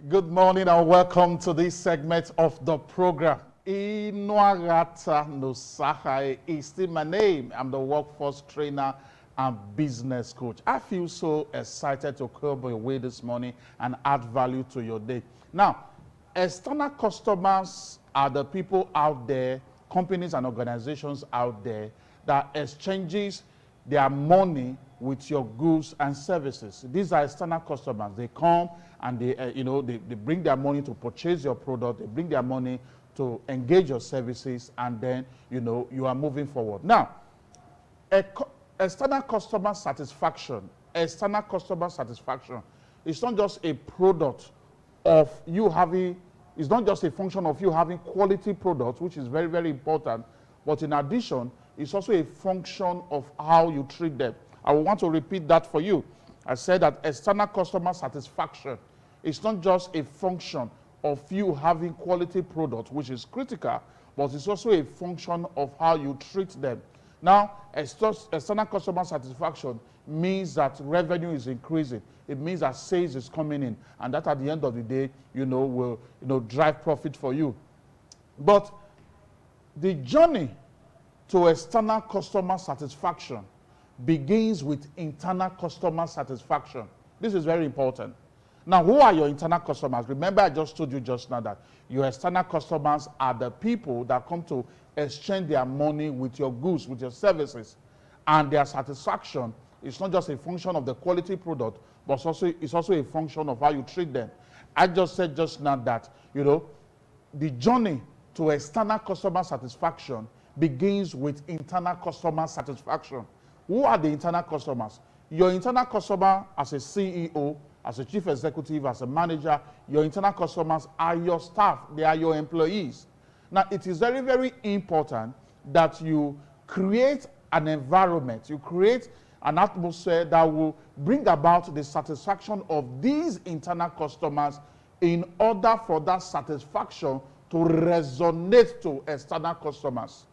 Good morning and welcome to this segment of the program. Inuagata Nusahai is still my name. I'm the workforce trainer and business coach. I feel so excited to come your way this morning and add value to your day. Now, external customers are the people out there, companies and organizations out there that exchanges their money with your goods and services. These are external customers. They come and they bring their money to purchase your product. They bring their money to engage your services, and then you are moving forward. Now, external customer satisfaction. External customer satisfaction. It's not just a product of you having. It's not just a function of you having quality products, which is very, very important. But in addition, it's also a function of how you treat them. I want to repeat that for you. I said that external customer satisfaction is not just a function of you having quality products, which is critical, but it's also a function of how you treat them. Now, external customer satisfaction means that revenue is increasing. It means that sales is coming in, and that at the end of the day, will drive profit for you. But the journey to external customer satisfaction begins with internal customer satisfaction. This is very important. Now, who are your internal customers? Remember, I just told you just now that your external customers are the people that come to exchange their money with your goods, with your services. And their satisfaction is not just a function of the quality product, but it's also a function of how you treat them. I just said just now that, the journey to external customer satisfaction begins with internal customer satisfaction. Who are the internal customers? Your internal customer as a CEO, as a chief executive, as a manager, your internal customers are your staff. They are your employees. Now, it is very, very important that you create an environment, you create an atmosphere that will bring about the satisfaction of these internal customers in order for that satisfaction to resonate to external customers.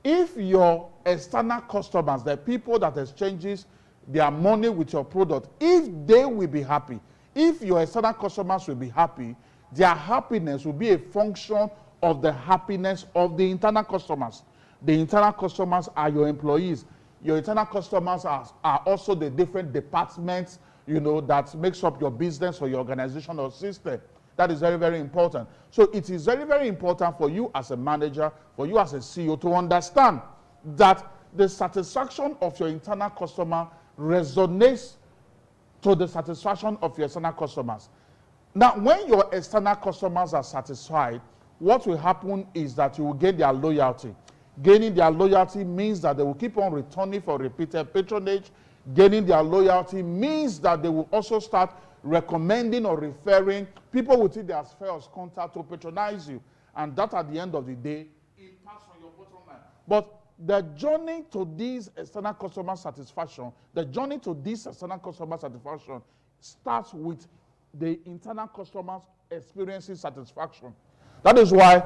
If your external customers, the people that exchanges their money with your product, if they will be happy, if your external customers will be happy, their happiness will be a function of the happiness of the internal customers. The internal customers are your employees. Your internal customers are also the different departments, that makes up your business or your organization or system. That is very, very important. So it is very, very important for you as a manager, for you as a CEO to understand that the satisfaction of your internal customer resonates to the satisfaction of your external customers. Now, when your external customers are satisfied, what will happen is that you will gain their loyalty. Gaining their loyalty means that they will keep on returning for repeated patronage. Gaining their loyalty means that they will also start recommending or referring people within their sphere of contact to patronize you. And that at the end of the day impacts on your bottom line. But the journey to this external customer satisfaction, starts with the internal customers experiencing satisfaction. That is why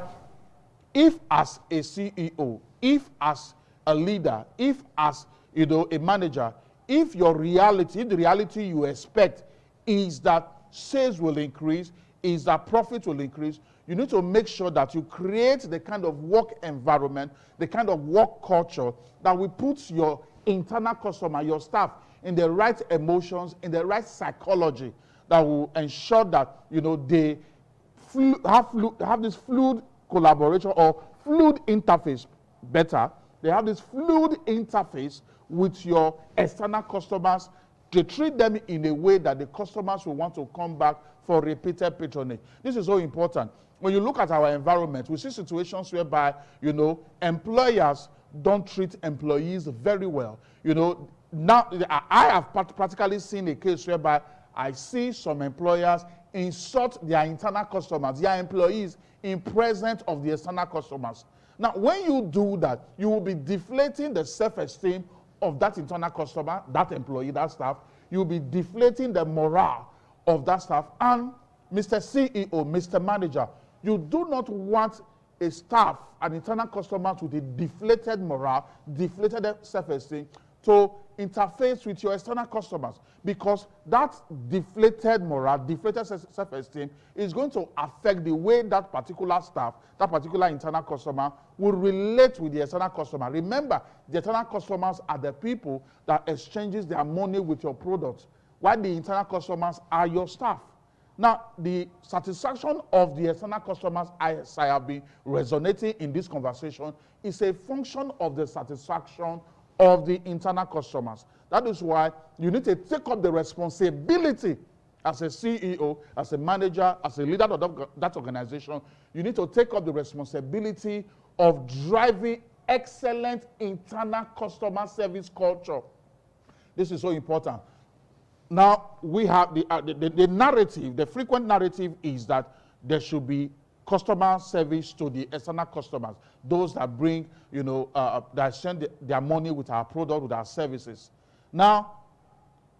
if as a CEO, if as a leader, if as a manager, if the reality you expect is that sales will increase, is that profit will increase, you need to make sure that you create the kind of work environment, the kind of work culture that will put your internal customer, your staff, in the right emotions, in the right psychology that will ensure that they have this fluid collaboration or fluid interface better. They have this fluid interface with your external customers. They treat them in a way that the customers will want to come back for repeated patronage. This is so important. When you look at our environment, we see situations whereby, employers don't treat employees very well. Now I have practically seen a case whereby I see some employers insult their internal customers, their employees, in presence of the external customers. Now, when you do that, you will be deflating the self-esteem of that internal customer, that employee, that staff. You will be deflating the morale of that staff. And Mr. CEO, Mr. Manager, you do not want a staff, an internal customer with a deflated morale, deflated self-esteem, to interface with your external customers, because that deflated morale, deflated self-esteem is going to affect the way that particular staff, that particular internal customer will relate with the external customer. Remember, the external customers are the people that exchanges their money with your products, while the internal customers are your staff. Now, the satisfaction of the external customers, as I have been resonating in this conversation, is a function of the satisfaction of the internal customers. That is why you need to take up the responsibility as a CEO, as a manager, as a leader of that organization. You need to take up the responsibility of driving excellent internal customer service culture. This is so important. Now, we have the narrative, the frequent narrative is that there should be customer service to the external customers, those that bring, that send their money with our product, with our services. Now,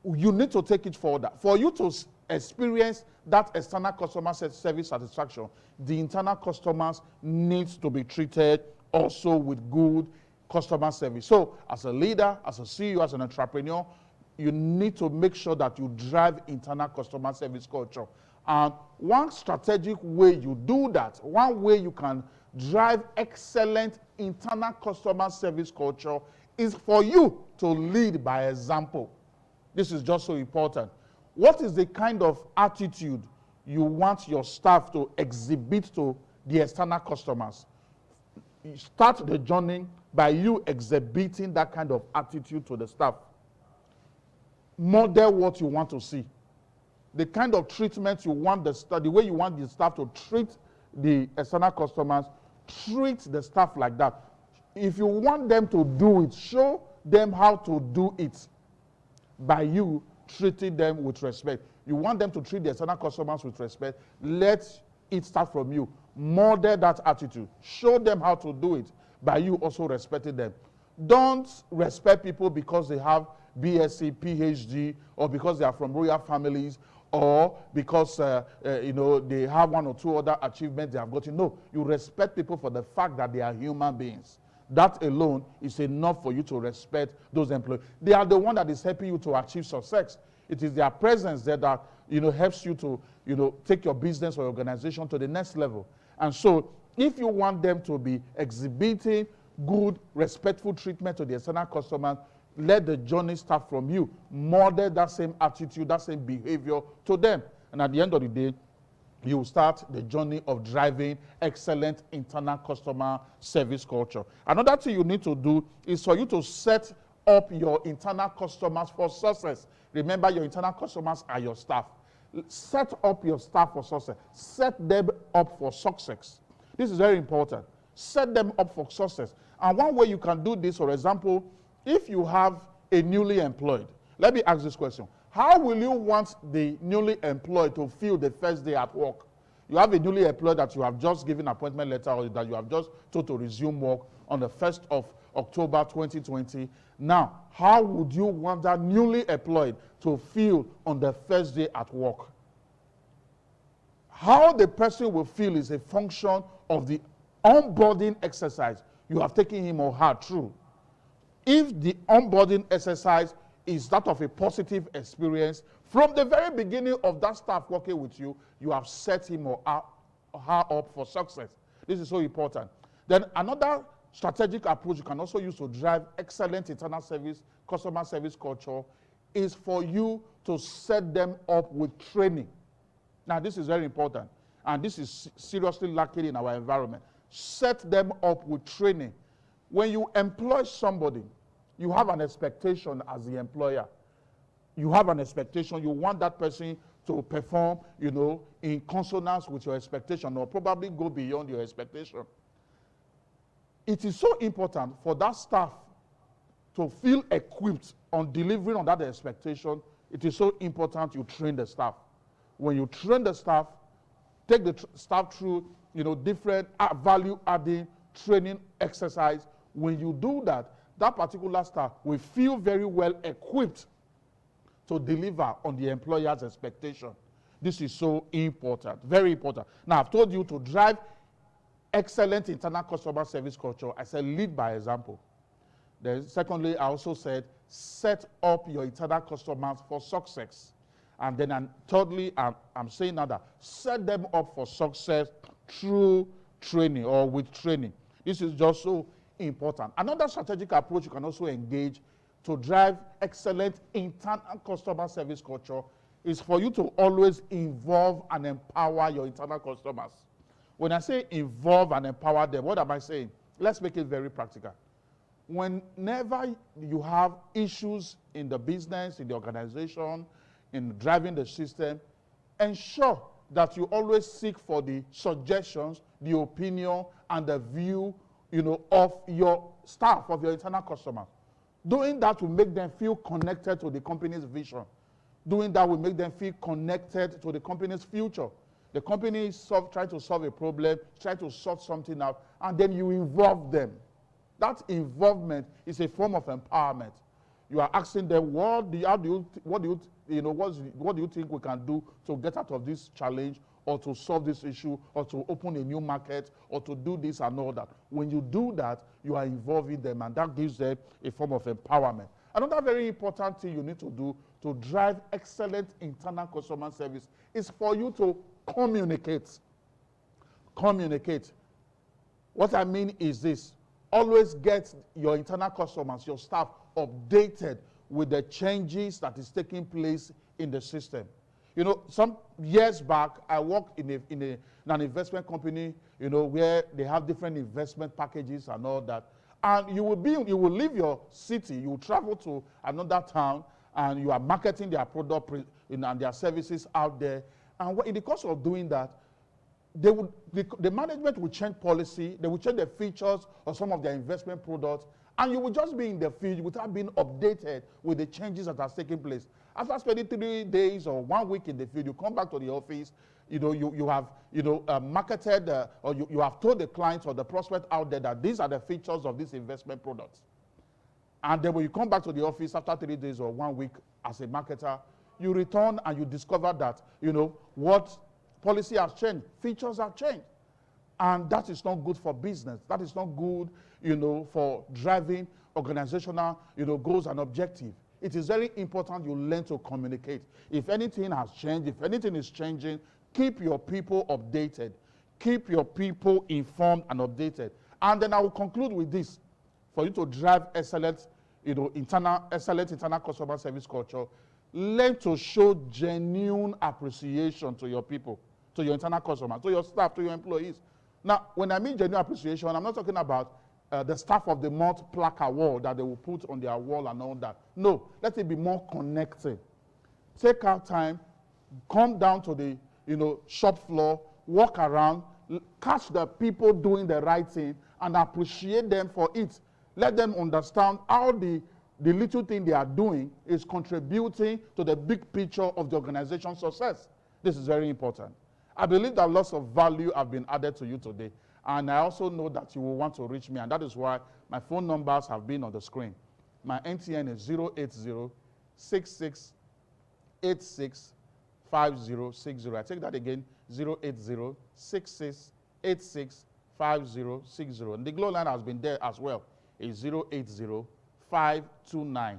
you need to take it further. For you to experience that external customer service satisfaction, the internal customers need to be treated also with good customer service. So, as a leader, as a CEO, as an entrepreneur, you need to make sure that you drive internal customer service culture. And one strategic way you do that, one way you can drive excellent internal customer service culture, is for you to lead by example. This is just so important. What is the kind of attitude you want your staff to exhibit to the external customers? You start the journey by you exhibiting that kind of attitude to the staff. Model what you want to see. The kind of treatment you want the way you want the staff to treat the external customers, treat the staff like that. If you want them to do it, show them how to do it by you treating them with respect. You want them to treat the external customers with respect, let it start from you. Model that attitude. Show them how to do it by you also respecting them. Don't respect people because they have BSc, PhD, or because they are from royal families, or because they have one or two other achievements they have gotten. No, you respect people for the fact that they are human beings. That alone is enough for you to respect those employees. They are the one that is helping you to achieve success. It is their presence there that helps you to take your business or organization to the next level. And so, if you want them to be exhibiting good, respectful treatment to the external customers, let the journey start from you. Model that same attitude, that same behavior to them. And at the end of the day, you start the journey of driving excellent internal customer service culture. Another thing you need to do is for you to set up your internal customers for success. Remember, your internal customers are your staff. Set up your staff for success. Set them up for success. This is very important. Set them up for success. And one way you can do this, for example, if you have a newly employed, let me ask this question. How will you want the newly employed to feel the first day at work? You have a newly employed that you have just given appointment letter or that you have just told to resume work on the 1st of October 2020. Now, how would you want that newly employed to feel on the first day at work? How the person will feel is a function of the onboarding exercise you have taken him or her through. If the onboarding exercise is that of a positive experience, from the very beginning of that staff working with you, you have set him or her up for success. This is so important. Then another strategic approach you can also use to drive excellent internal service, customer service culture, is for you to set them up with training. Now, this is very important, and this is seriously lacking in our environment. Set them up with training. When you employ somebody, you have an expectation as the employer. You have an expectation. You want that person to perform, in consonance with your expectation, or probably go beyond your expectation. It is so important for that staff to feel equipped on delivering on that expectation. It is so important you train the staff. When you train the staff, take the staff through, different value-adding training exercise. When you do that, that particular staff will feel very well equipped to deliver on the employer's expectation. This is so important, very important. Now, I've told you to drive excellent internal customer service culture. I said lead by example. Then secondly, I also said set up your internal customers for success. And then thirdly, I'm saying now that set them up for success through training or with training. This is just so important. Another strategic approach you can also engage to drive excellent internal customer service culture is for you to always involve and empower your internal customers. When I say involve and empower them, what am I saying? Let's make it very practical. Whenever you have issues in the business, in the organization, in driving the system, ensure that you always seek for the suggestions, the opinion, and the view, of your staff, of your internal customers. Doing that will make them feel connected to the company's vision. Doing that will make them feel connected to the company's future. The company is trying to solve a problem, try to sort something out, and then you involve them. That involvement is a form of empowerment. You are asking them, what do you think we can do to get out of this challenge, or to solve this issue, or to open a new market, or to do this and all that. When you do that, you are involving them, and that gives them a form of empowerment. Another very important thing you need to do to drive excellent internal customer service is for you to communicate. Communicate. What I mean is this: always get your internal customers, your staff, updated with the changes that is taking place in the system. Some years back, I worked in an investment company, where they have different investment packages and all that. And you will leave your city, you will travel to another town, and you are marketing their product and their services out there. And in the course of doing that, the management will change policy, they will change the features of some of their investment products, and you will just be in the field without being updated with the changes that are taking place. After spending 3 days or 1 week in the field, you come back to the office, you have marketed or you have told the clients or the prospect out there that these are the features of these investment products. And then when you come back to the office after 3 days or 1 week as a marketer, you return and you discover that, what policy has changed, features have changed. And that is not good for business. That is not good, for driving organizational, goals and objectives. It is very important you learn to communicate. If anything has changed, if anything is changing, keep your people updated. Keep your people informed and updated. And then I will conclude with this. For you to drive excellent, excellent internal customer service culture, learn to show genuine appreciation to your people, to your internal customers, to your staff, to your employees. Now, when I mean genuine appreciation, I'm not talking about the staff of the month plaque award that they will put on their wall and all that. No, let it be more connected. Take out time, come down to the shop floor, walk around, catch the people doing the right thing, and appreciate them for it. Let them understand how the little thing they are doing is contributing to the big picture of the organization's success. This is very important. I believe that lots of value have been added to you today. And I also know that you will want to reach me, and that is why my phone numbers have been on the screen. My NTN is 080-6686-5060. I take that again, 080-6686-5060. And the glow line has been there as well. It's 080-529. 29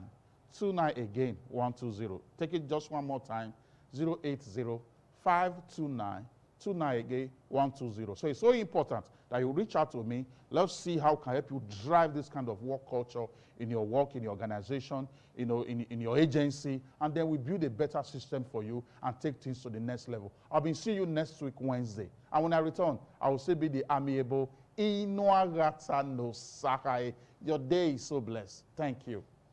again, 120. Take it just one more time, 080-529. 29 again, 120. So it's so important that you reach out to me. Let's see how I can help you drive this kind of work culture in your work, in your organization, in your agency, and then we build a better system for you and take things to the next level. I'll be seeing you next week, Wednesday. And when I return, I will still be the amiable Inuagata no Sakai. Your day is so blessed. Thank you.